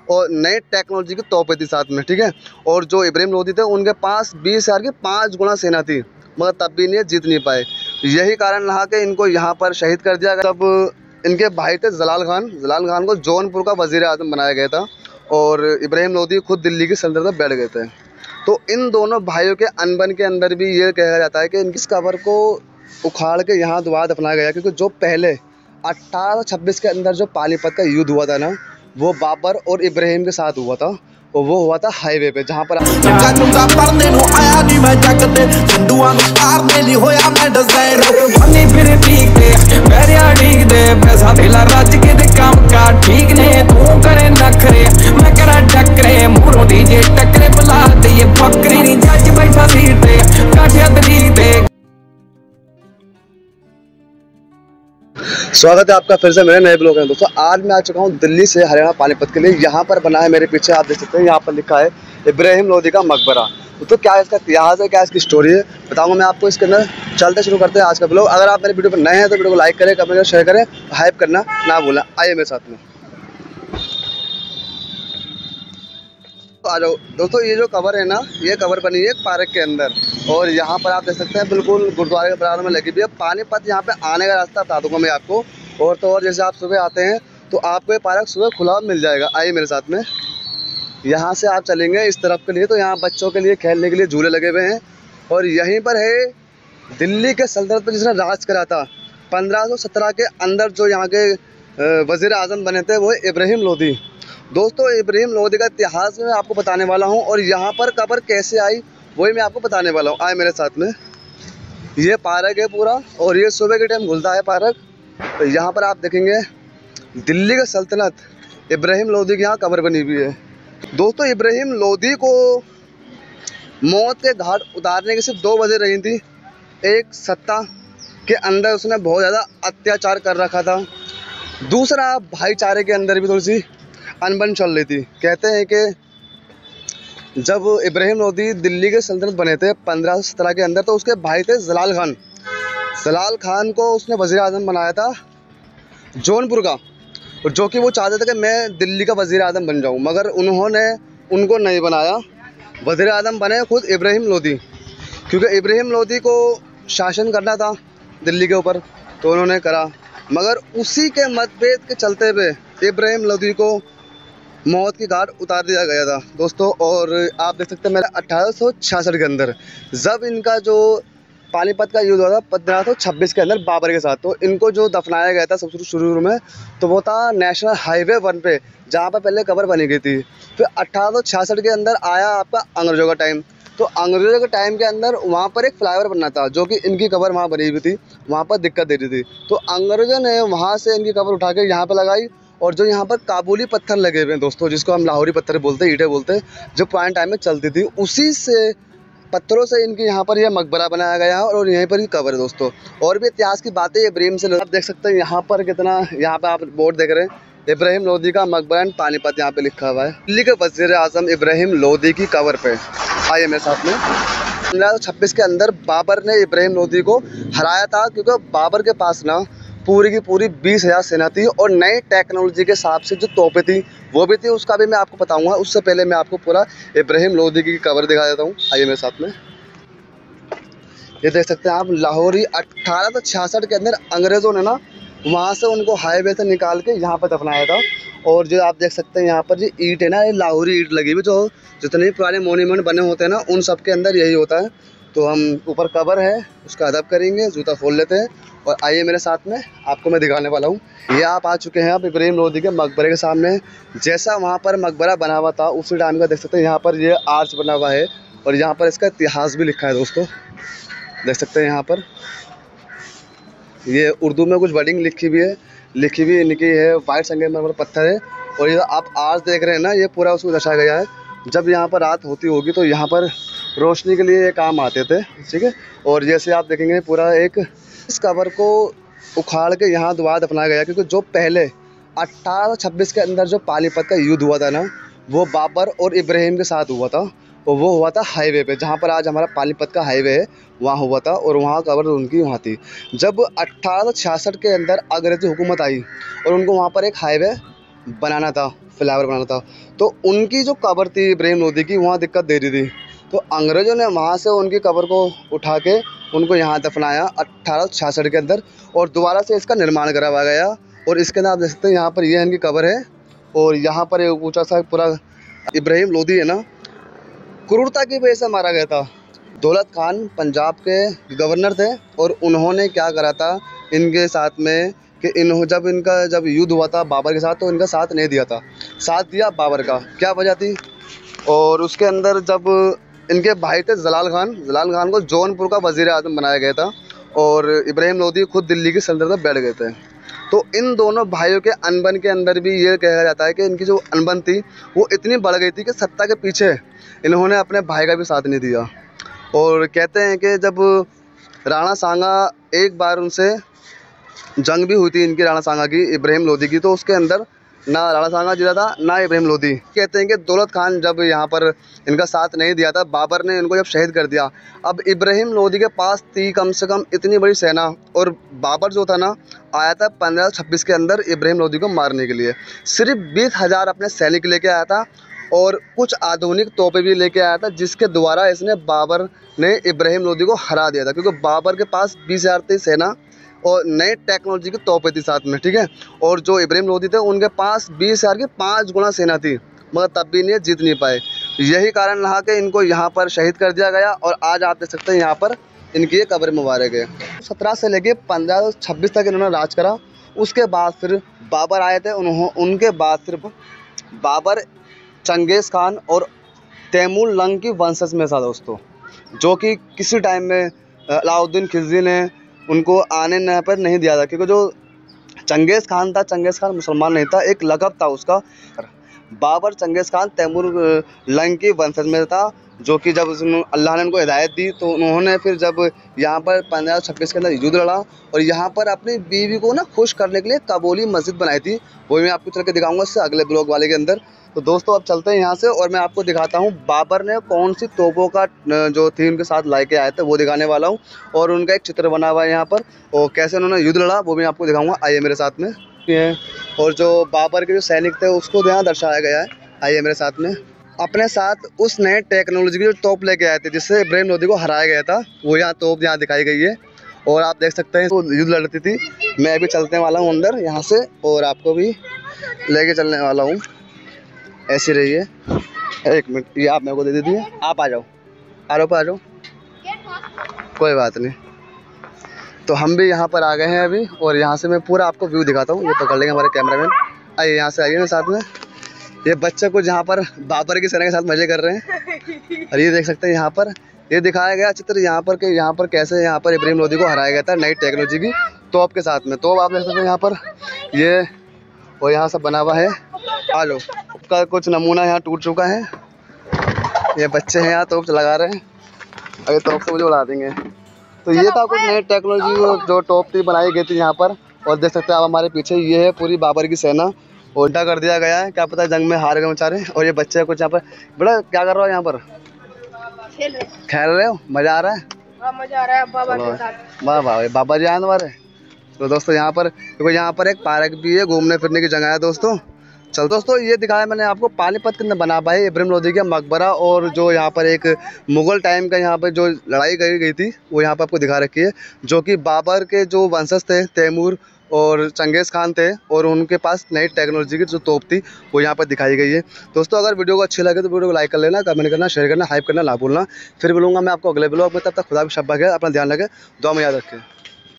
और नए टेक्नोलॉजी की तोपें थी साथ में, ठीक है। और जो इब्राहिम लोदी थे उनके पास 20,000 की 5 गुना सेना थी, मगर तब भी नहीं जीत नहीं पाए। यही कारण रहा कि इनको यहाँ पर शहीद कर दिया गया। तब इनके भाई थे जलाल खान को जौनपुर का वज़ीर आज़म बनाया गया था और इब्राहिम लोदी खुद दिल्ली की सल्तनत में बैठ गए थे। तो इन दोनों भाइयों के अनबन के अंदर भी ये कहा जाता है कि इनकी कब्र को उखाड़ के यहाँ दोबारा दफनाया गया, क्योंकि जो पहले 1826 के अंदर जो पानीपत का युद्ध हुआ था ना, वो बाबर और इब्राहिम के साथ हुआ था, और वो हुआ था हाईवे पे, जहाँ पर स्वागत है आपका फिर से मेरे नए ब्लॉग में। दोस्तों आज मैं आ चुका हूँ दिल्ली से हरियाणा पानीपत के लिए। यहाँ पर बना है मेरे पीछे, आप देख सकते हैं, यहाँ पर लिखा है इब्राहिम लोदी का मकबरा। तो क्या इसका इतिहास है, क्या इसकी स्टोरी है, बताऊंगा मैं आपको इसके अंदर। चलते शुरू करते हैं आज का ब्लॉग। अगर आप मेरे वीडियो पर नए हैं तो वीडियो को लाइक करें, कमेंट करें, शेयर करें, हाइप करना ना भूलें। आइए मेरे साथ में। तो आ जाओ दोस्तों, ये जो कबर है ना, ये कबर बनी है पार्क के अंदर, और यहाँ पर आप देख सकते हैं बिल्कुल गुरुद्वारे के बराबर में लगी हुई है। पानीपत यहाँ पे आने का रास्ता बता दूंगा मैं आपको। और तो और जैसे आप सुबह आते हैं तो आपको ये पार्क सुबह खुला मिल जाएगा। आइए मेरे साथ में। यहाँ से आप चलेंगे इस तरफ के लिए, तो यहाँ बच्चों के लिए खेलने के लिए झूले लगे हुए हैं। और यहीं पर है दिल्ली के सल्तनत पर जिसने राज करा था 1517 के अंदर, जो यहाँ के वज़ीर आज़म बने थे, वो इब्राहिम लोदी। दोस्तों इब्राहिम लोदी का इतिहास मैं आपको बताने वाला हूँ, और यहाँ पर कब्र कैसे आई वही मैं आपको बताने वाला हूँ। आए मेरे साथ में। ये पार्क है पूरा, और ये सुबह के टाइम खुलता है पार्क। तो यहाँ पर आप देखेंगे दिल्ली के सल्तनत इब्राहिम लोदी की यहाँ कब्र बनी हुई है। दोस्तों इब्राहिम लोदी को मौत के घाट उतारने की सिर्फ 2 वजह रही थी। एक, सत्ता के अंदर उसने बहुत ज़्यादा अत्याचार कर रखा था। दूसरा, भाईचारे के अंदर भी थोड़ी सी अनबन चल रही थी। कहते हैं कि जब इब्राहिम लोदी दिल्ली के सल्तनत बने थे 1517 के अंदर, तो उसके भाई थे जलाल खान को उसने वज़ीर आज़म बनाया था जौनपुर का, और जो कि वो चाहते थे कि मैं दिल्ली का वज़ीर आज़म बन जाऊं, मगर उन्होंने उनको नहीं बनाया। वज़ीर आज़म बने खुद इब्राहिम लोदी, क्योंकि इब्राहिम लोदी को शासन करना था दिल्ली के ऊपर, तो उन्होंने करा। मगर उसी के मतभेद के चलते हुए इब्राहिम लोदी को मौत की घाट उतार दिया गया था दोस्तों। और आप देख सकते हैं मेरे 1866 के अंदर, जब इनका जो पानीपत का युद्ध हुआ था 1526 के अंदर बाबर के साथ, तो इनको जो दफनाया गया था सबसे शुरू में, तो वो था नेशनल हाईवे 1 पे, जहाँ पर पहले कब्र बनी गई थी। फिर 1866 के अंदर आया आपका अंग्रेज़ों का टाइम। तो अंग्रेज़ों के टाइम के अंदर वहाँ पर एक फ्लाईओवर बनना था, जो कि इनकी कब्र वहाँ बनी हुई थी, वहाँ पर दिक्कत दे रही थी। तो अंग्रेज़ों ने वहाँ से इनकी कब्र उठा के यहाँ पर लगाई। और जो यहाँ पर काबुली पत्थर लगे हुए हैं दोस्तों, जिसको हम लाहौरी पत्थर बोलते हैं, ईंटें बोलते हैं, जो पुराने टाइम में चलती थी, उसी से पत्थरों से इनकी यहाँ पर यह मकबरा बनाया गया है, और यहीं पर ही कब्र है दोस्तों। और भी इतिहास की बातें इब्राहिम से आप देख सकते हैं। यहाँ पर कितना, यहाँ पे आप बोर्ड देख रहे हैं, इब्राहिम लोदी का मकबरा पानीपत यहाँ पे लिखा हुआ है। दिल्ली के वज़ीर आज़म इब्राहिम लोदी की कब्र पे आइए मेरे साथ में। 1526 के अंदर बाबर ने इब्राहिम लोदी को हराया था, क्योंकि बाबर के पास ना पूरी की पूरी 20,000 सेना थी, और नई टेक्नोलॉजी के हिसाब से जो तोपें थी वो भी थी, उसका भी मैं आपको बताऊंगा। उससे पहले मैं आपको पूरा इब्राहिम लोदी की कब्र दिखा देता हूँ। आइए मेरे साथ में। ये देख सकते हैं आप, लाहौरी 1866 के अंदर अंग्रेज़ों ने ना वहाँ से उनको हाईवे से निकाल के यहाँ पर दफनाया था। और जो आप देख सकते हैं यहाँ पर जो ईंट है ना, ये लाहौरी ईंट लगी हुई, जो जितने भी पुराने मोन्यूमेंट बने होते हैं ना, उन सब के अंदर यही होता है। तो हम ऊपर कब्र है उसका अदब करेंगे, जूता खोल लेते हैं, और आइए मेरे साथ में, आपको मैं दिखाने वाला हूँ। ये आप आ चुके हैं आप इब्राहिम लोदी के मकबरे के सामने। जैसा वहाँ पर मकबरा बना हुआ था उसी टाइम का देख सकते हैं, यहाँ पर ये आर्च बना हुआ है, और यहाँ पर इसका इतिहास भी लिखा है दोस्तों, देख सकते हैं। यहाँ पर ये उर्दू में कुछ वर्डिंग लिखी हुई इनकी है। वाइट संगमरमर पत्थर है, और ये आप आर्च देख रहे हैं ना, ये पूरा उसको दर्शाया गया है। जब यहाँ पर रात होती होगी तो यहाँ पर रोशनी के लिए ये काम आते थे, ठीक है। और जैसे आप देखेंगे पूरा एक इस कब्र को उखाड़ के यहाँ दोबारा दफनाया गया, क्योंकि जो पहले 1826 के अंदर जो पानीपत का युद्ध हुआ था ना, वो बाबर और इब्राहिम के साथ हुआ था, और वो हुआ था हाईवे पे, जहाँ पर आज हमारा पानीपत का हाईवे है, वहाँ हुआ था। और वहाँ कब्र उनकी वहाँ थी। जब 1866 के अंदर अंग्रेज़ी हुकूमत आई और उनको वहाँ पर एक हाईवे बनाना था, फ्लाईओवर बनाना था। तो उनकी जो कब्र थी इब्राहिम लोदी की, वहाँ दिक्कत दे रही थी, तो अंग्रेज़ों ने वहाँ से उनकी कब्र को उठा के उनको यहाँ दफनाया 1866 के अंदर, और दोबारा से इसका निर्माण करवाया गया। और इसके अंदर आप देख सकते हैं, यहाँ पर ये इनकी कब्र है, और यहाँ पर एक ऊँचा सा पूरा इब्राहिम लोदी है ना, क्रूरता की वजह से मारा गया था। दौलत खान पंजाब के गवर्नर थे, और उन्होंने क्या करा था इनके साथ में कि जब युद्ध हुआ था बाबर के साथ, तो इनका साथ नहीं दिया था, साथ दिया बाबर का। क्या वजह थी? और उसके अंदर जब इनके भाई थे जलाल खान को जौनपुर का वज़ीर आज़म बनाया गया था, और इब्राहिम लोदी खुद दिल्ली की सल्तनत में बैठ गए थे। तो इन दोनों भाइयों के अनबन के अंदर भी ये कहा जाता है कि इनकी जो अनबन थी वो इतनी बढ़ गई थी कि सत्ता के पीछे इन्होंने अपने भाई का भी साथ नहीं दिया। और कहते हैं कि जब राणा सांगा, एक बार उनसे जंग भी हुई थी इनकी, राणा सांगा की, इब्राहिम लोदी की, तो उसके अंदर ना राणा सांगा जीता था ना इब्राहिम लोदी। कहते हैं कि दौलत खान जब यहाँ पर इनका साथ नहीं दिया था, बाबर ने इनको जब शहीद कर दिया, अब इब्राहिम लोदी के पास थी कम से कम इतनी बड़ी सेना, और बाबर जो था ना आया था 1526 के अंदर इब्राहिम लोदी को मारने के लिए। सिर्फ 20,000 अपने सैनिक लेके आया था, और कुछ आधुनिक तोपें भी लेके आया था, जिसके द्वारा इसने बाबर ने इब्राहिम लोदी को हरा दिया था, क्योंकि बाबर के पास 20,000 थी सेना और नए टेक्नोलॉजी की तोपें थी साथ में, ठीक है। और जो इब्राहिम लोदी थे उनके पास 20,000 की 5 गुना सेना थी, मगर तब भी नहीं जीत नहीं पाए। यही कारण रहा कि इनको यहाँ पर शहीद कर दिया गया, और आज आप देख सकते हैं यहाँ पर इनकी ये कब्र मुबारक है। 17 से लेके 1526 तक इन्होंने राज करा। उसके बाद फिर बाबर आए थे, उनके बाद सिर्फ बाबर चंगेज़ खान और तैमूर लंग की वंशज में था दोस्तों, जो कि किसी टाइम में अलाउद्दीन खिलजी ने उनको आने पर नहीं दिया था, क्योंकि जो चंगेज़ खान था, चंगेज़ खान मुसलमान नहीं था, एक लक़ब था उसका। बाबर चंगेज़ खान तैमूर लंग की वंशज में था, जो कि जब अल्लाह ने उनको हिदायत दी, तो उन्होंने फिर जब यहाँ पर 1526 के अंदर युद्ध लड़ा, और यहाँ पर अपनी बीवी को ना खुश करने के लिए काबुली मस्जिद बनाई थी, वो मैं आपको चल के दिखाऊंगा इससे अगले ब्लॉग वाले के अंदर। तो दोस्तों अब चलते हैं यहाँ से, और मैं आपको दिखाता हूँ बाबर ने कौन सी तोपों का जो थी उनके साथ लाके आए थे, वो दिखाने वाला हूँ। और उनका एक चित्र बना हुआ है यहाँ पर, और कैसे उन्होंने युद्ध लड़ा वो भी आपको दिखाऊंगा। आइए मेरे साथ में। और जो बाबर के जो सैनिक थे उसको यहाँ दर्शाया गया है, आइए मेरे साथ में। अपने साथ उस नए टेक्नोलॉजी की जो तोप लेके आए थे जिससे इब्राहिम लोदी को हराया गया था, वो यहाँ तोप यहाँ दिखाई गई है, और आप देख सकते हैं वो युद्ध लड़ती थी। मैं अभी चलने वाला हूँ अंदर यहाँ से, और आपको भी लेके चलने वाला हूँ। ऐसी रहिए, एक मिनट, ये आप मेरे को दे दीजिए, आप आ जाओ, आरोप आ जाओ, कोई बात नहीं। तो हम भी यहाँ पर आ गए हैं अभी, और यहाँ से मैं पूरा आपको व्यू दिखाता हूँ। ये पकड़ लेंगे हमारे कैमरामैन, आइए यहाँ से, आइए ना साथ में। ये बच्चे कुछ यहाँ पर बाबर की सेना के साथ मजे कर रहे हैं, और ये देख सकते हैं यहाँ पर ये दिखाया गया चित्र यहाँ पर कि यहाँ पर कैसे यहाँ पर इब्राहिम लोदी को हराया गया था नई टेक्नोलॉजी की तोप के साथ में। तो आप देख सकते हैं यहाँ पर ये, और यहाँ सब बना हुआ है। आ लो, का कुछ नमूना यहाँ टूट चुका है। ये बच्चे हैं यहाँ तोप लगा रहे हैं, अगर तोप से मुझे उड़ा देंगे। तो ये था कुछ नई टेक्नोलॉजी जो टोप थी बनाई गई थी यहाँ पर, और देख सकते हैं आप हमारे पीछे ये है पूरी बाबर की सेना, उल्टा कर दिया गया है, क्या पता जंग में हार गए बेचारे। और ये बच्चे कुछ यहाँ पर, बड़ा क्या कर रहा हो यहाँ पर, खेल रहे हो, मजा आ रहा है? मजा आ रहा है बाबा के साथ। वाह वाह, बाबा जी आए तुम्हारे। तो दोस्तों यहाँ पर देखो, यहाँ पर एक पार्क भी है, घूमने फिरने की जगह है दोस्तों। चल दोस्तों, ये दिखाया मैंने आपको पानीपत के अंदर बना पाए इब्राहिम लोदी का मकबरा, और जो यहाँ पर एक मुग़ल टाइम का यहाँ पर जो लड़ाई करी गई थी वो यहाँ पर आपको दिखा रखी है, जो कि बाबर के जो वंशज थे तैमूर और चंगेज़ खान थे, और उनके पास नई टेक्नोलॉजी की जो तोप थी वो यहाँ पर दिखाई गई है। दोस्तों अगर वीडियो को अच्छी लगे तो वीडियो को लाइक कर लेना, कमेंट करना, शेयर करना, हाइप करना ना भूलना। फिर मिलूंगा मैं आपको अगले ब्लॉग में, तब तक खुदा भी शब्बा है, अपना ध्यान रखें, दुआ में याद रखें।